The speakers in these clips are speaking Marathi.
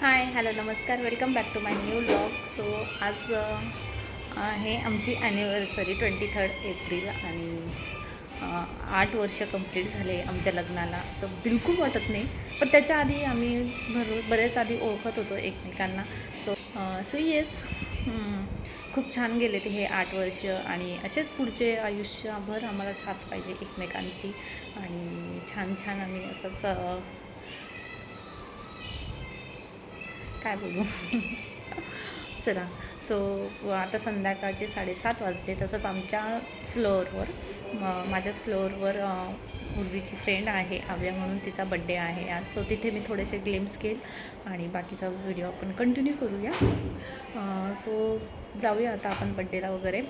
हाय हॅलो नमस्कार welcome back to my new vlog. So आज आहे आमची ॲनिव्हर्सरी 23 एप्रिल आणि 8 वर्ष कंप्लीट झाले आमच्या लग्नाला. असं बिलकुल वाटत नाही, पण त्याच्या आधी आम्ही बरेच आधी ओळखत होतो एकमेकांना. सो येस, खूप छान गेले ते हे 8 वर्ष आणि असेच पुढचे आयुष्यभर आम्हाला साथ पाहिजे एकमेकांची आणि छान छान आम्ही असंच काय बोलू. चला. सो आता संध्याकाळचे 7:30 वाजले. तसंच आमच्या फ्लोअरवर माझ्याच फ्लोअरवर उर्वीची फ्रेंड आहे आव्या म्हणून, तिचा बड्डे आहे आज. सो तिथे मी थोडेसे ग्लिम्स घेईल आणि बाकीचा व्हिडिओ आपण कंटिन्यू करूया. सो जाऊया आता आपण बड्डेला वगैरे.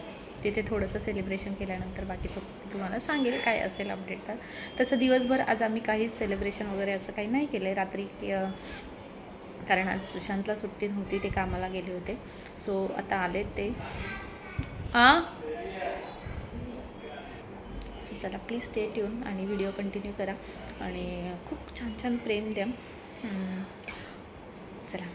तिथे थोडंसं सेलिब्रेशन केल्यानंतर बाकीचं तुम्हाला सांगेल काय असेल अपडेट. तर तसं दिवसभर आज आम्ही काहीच सेलिब्रेशन वगैरे असं काही नाही केलं आहे. रात्री कारण आज सुशांतला सुट्टी नव्हती, ते कामाला गेले होते. सो आता आले ते. सो चला, प्लीज स्टे ट्यून आणि व्हिडिओ कंटिन्यू करा आणि खूप छान छान प्रेम द्या. चला.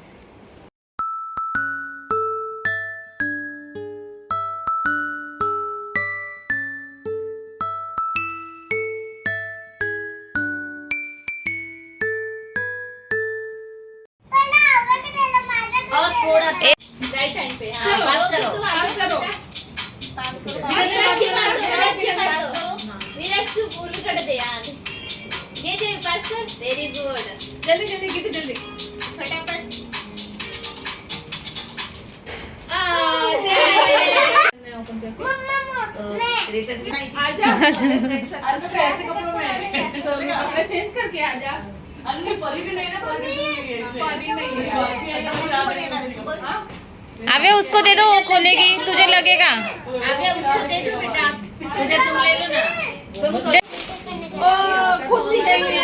Very good. जल्दी जल्दी किती जल्दी फटाफट. कपड़े चेंज करके आजा. परी भी नहीं ना, परी नहीं. आवे उसको दे दो, वो खोलेगी, तुझे लगेगा. आवे उसको दे दो बेटा, तुझे तुम ले लो ना. खुद चिल्लाएंगे.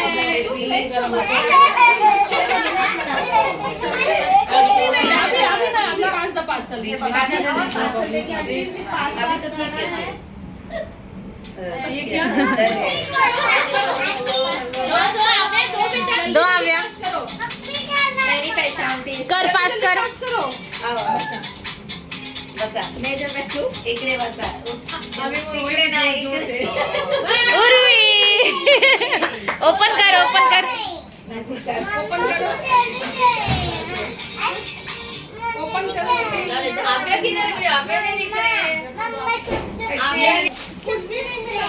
आगे ना आपके पास द पार्सल. अभी तो ठीक है. ये क्या दो आव्या, मेरी पहचानती कर पास कर. बसा मैं जब बैठू इकडे बसा. तिकडे नाही, इकडे. उर्वी ओपन कर, ओपन कर. ओपन करो. ओपन करो. आव्या किधर है? आव्या नहीं दिख रही है. आव्या कुछ भी नहीं है.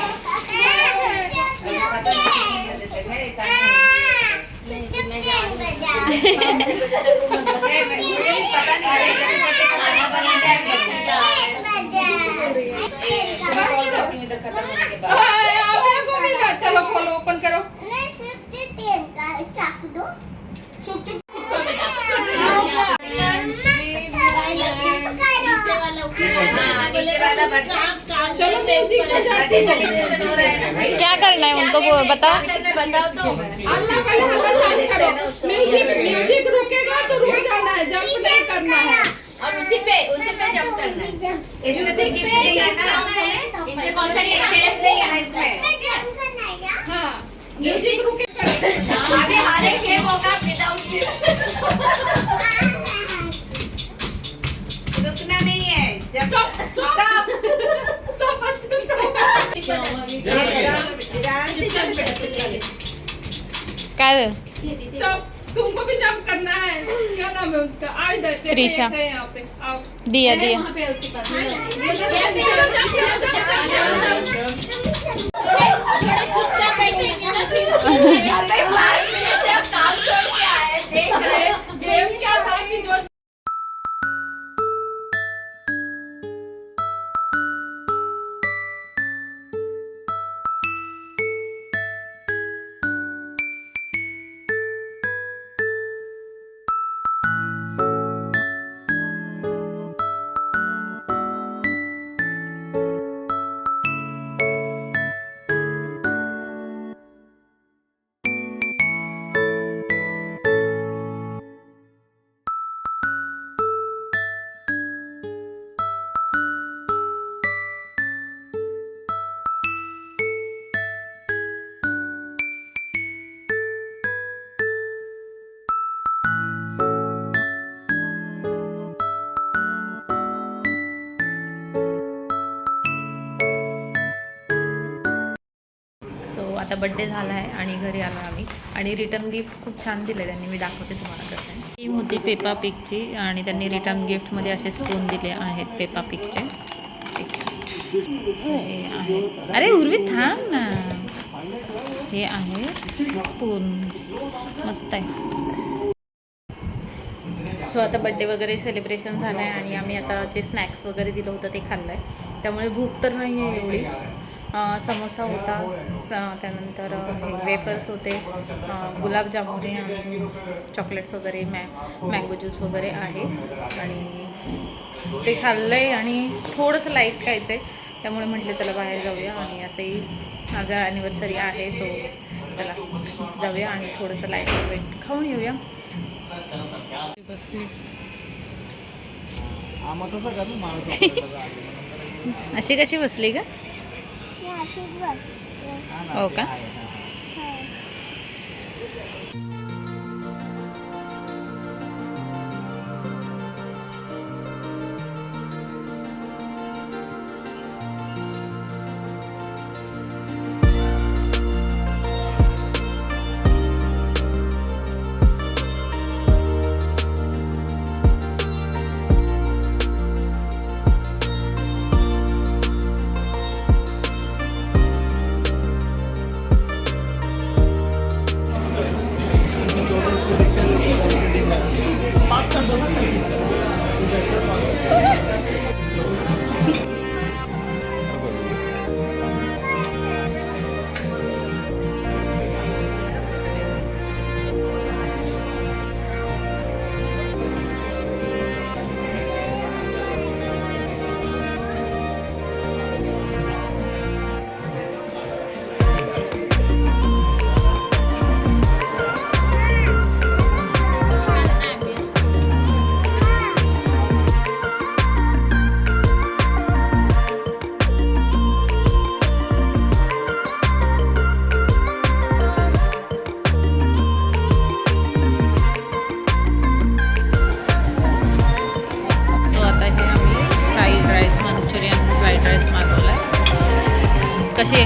चलो खोलो, ओपन करो. चुप चुप चलो. क्या करना है उनको वो बताओ. अल्लाह भाई अल्लाह शांत करो. म्यूजिक रुकेगा तो रुक जाना है, जंप नहीं करना है. और उसी पे जंप करना है. इसमें तो गिफ्ट नहीं है ना, इसमें कौन सा गिफ्ट नहीं है इसमें. हाँ, म्यूजिक रुकेगा. अभी हर एक गेम होगा विदाउट रुकना नहीं है. जब सब काय तुमको भी जंप करना है. क्या नाम है उसका? आ इधर. त्रिशा. यहाँ पे आओ. दिया दिया. वहाँ पे उसके पास. चुपचाप बैठेंगे ना फिर. भाई काम छोड़ के आए. देख रहे गेम क्या था कि जो आता बड्डे झाला आहे आणि घरी आलो आम्ही आणि रिटर्न गिफ्ट खूप छान दिलं आहे त्यांनी. मी दाखवते तुम्हाला कसं आहे. ही होती पेपा पिगची आणि त्यांनी रिटर्न गिफ्टमध्ये असे स्पून दिले आहेत पेपा पिगचे. हे आहे, अरे उर्वी थांब ना, हे आहे स्पून, मस्त आहे. सो आता बड्डे वगैरे सेलिब्रेशन झालं आहे आणि आम्ही आता जे स्नॅक्स वगैरे दिलं होतं ते खाल्लं आहे. त्यामुळे भूक तर नाही आहे एवढी. समोसा होता, त्यानंतर वेफर्स होते, गुलाबजामुन आणि चॉकलेट्स वगैरे, मँगो ज्यूस वगैरे आहे आणि ते खाल्लं आहे आणि थोडंसं लाईट खायचं आहे. त्यामुळे म्हटलं चला बाहेर जाऊया आणि असंही माझा ॲनिव्हर्सरी आहे. सो चला जाऊया आणि थोडंसं लाईट वेट खाऊन येऊया. बसली अशी कशी बसली का? हो का? कशी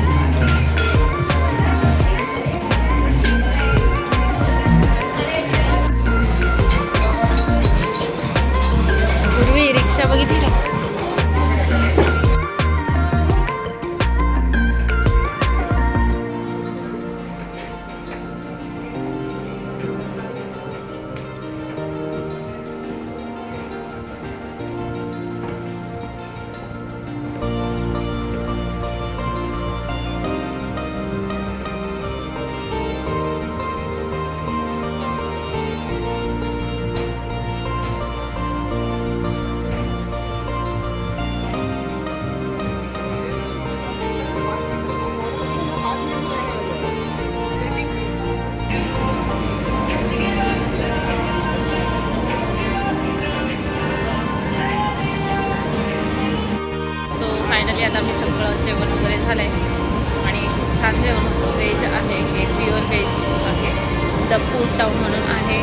पूर्वी रिक्षा बघितली का? फायनली आता मी सगळं जेवण वगैरे झालं आहे आणि खूप छान जेवण व्हेज आहे, हे प्युअर व्हेज आहे. द फूड टाऊन म्हणून आहे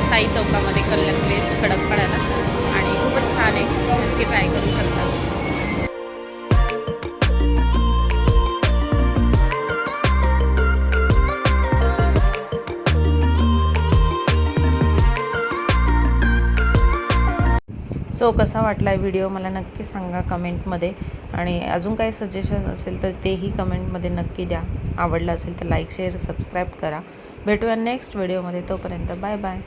साई चौकामध्ये, कल्याण वेस्ट, खडकपाड्याला, आणि खूपच छान आहे, नक्की ट्राय करू शकता. सो कसा वाटला आहे व्हिडिओ मला नक्की सांगा कमेंटमध्ये, आणि अजून काही सजेशन असेल तर तेही कमेंटमध्ये नक्की द्या. आवडलं असेल तर लाईक, शेअर, सबस्क्राईब करा. भेटूया नेक्स्ट व्हिडिओमध्ये. तोपर्यंत बाय बाय.